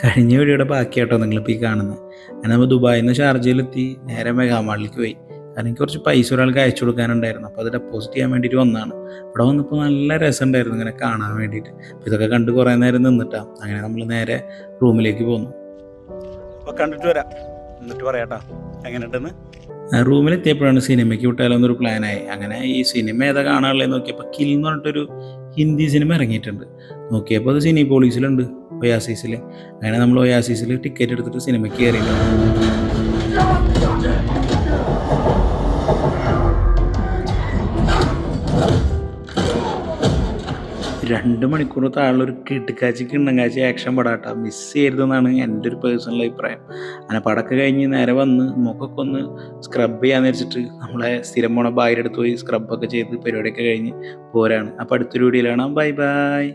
കഴിഞ്ഞ വീഡിയോയുടെ ബാക്കിയാട്ടോ നിങ്ങളിപ്പോൾ ഈ കാണുന്നത്. അങ്ങനെ നമ്മൾ ദുബായിൽ നിന്ന് ഷാർജയിലെത്തി നേരെ മെഗാമാളിലേക്ക് പോയി. കാരണം എനിക്ക് കുറച്ച് പൈസ ഒരാൾക്ക് അയച്ചു കൊടുക്കാനുണ്ടായിരുന്നു. അപ്പോൾ അത് ഡെപ്പോസിറ്റ് ചെയ്യാൻ വേണ്ടിയിട്ട് വന്നതാണ്. ഇവിടെ വന്നപ്പോൾ നല്ല രസമുണ്ടായിരുന്നു ഇങ്ങനെ കാണാൻ വേണ്ടിയിട്ട്. അപ്പോൾ ഇതൊക്കെ കണ്ട് കുറേ നേരം നിന്നിട്ടാണ് അങ്ങനെ നമ്മൾ നേരെ റൂമിലേക്ക് പോന്നു. അപ്പോൾ കണ്ടിട്ട് വരാം, എന്നിട്ട് പറയാട്ടോ എങ്ങനെയുണ്ടെന്ന്. റൂമിലെത്തിയപ്പോഴാണ് സിനിമയ്ക്ക് വിട്ടാലോ എന്നൊരു പ്ലാനായി. അങ്ങനെ ഈ സിനിമ ഏതാ കാണാനുള്ളത് നോക്കിയപ്പോൾ കിൽ എന്ന് പറഞ്ഞിട്ടൊരു ഹിന്ദി സിനിമ ഇറങ്ങിയിട്ടുണ്ട്. നോക്കിയപ്പോൾ അത് സിനിപോളീസിലുണ്ട്, ഒയാസിസിൽ. അങ്ങനെ നമ്മൾ ഒയാസിസിൽ ടിക്കറ്റ് എടുത്തിട്ട് സിനിമയ്ക്ക് കയറിയിട്ടുണ്ട്. 2 മണിക്കൂർ താഴെയുള്ളൊരു കിടുക്കാച്ചി കിണ്ണങ്കാച്ചി ആക്ഷൻ പടാട്ടോ. മിസ് ചെയ്യരുതെന്നാണ് എൻ്റെ ഒരു പേഴ്സണൽ അഭിപ്രായം. അങ്ങനെ പടമൊക്കെ കഴിഞ്ഞ് നേരെ വന്ന് മുഖമൊക്കെ ഒന്ന് സ്ക്രബ് ചെയ്യാന്ന് വെച്ചിട്ട് നമ്മളെ സ്ഥിരം പോണ ബായിയുടെ അടുത്ത് പോയി സ്ക്രബൊക്കെ ചെയ്ത് പരിപാടിയൊക്കെ കഴിഞ്ഞ് പോരാണ്. അപ്പോൾ അടുത്തൊരു വീഡിയോയിൽ കാണാം. Bye bye.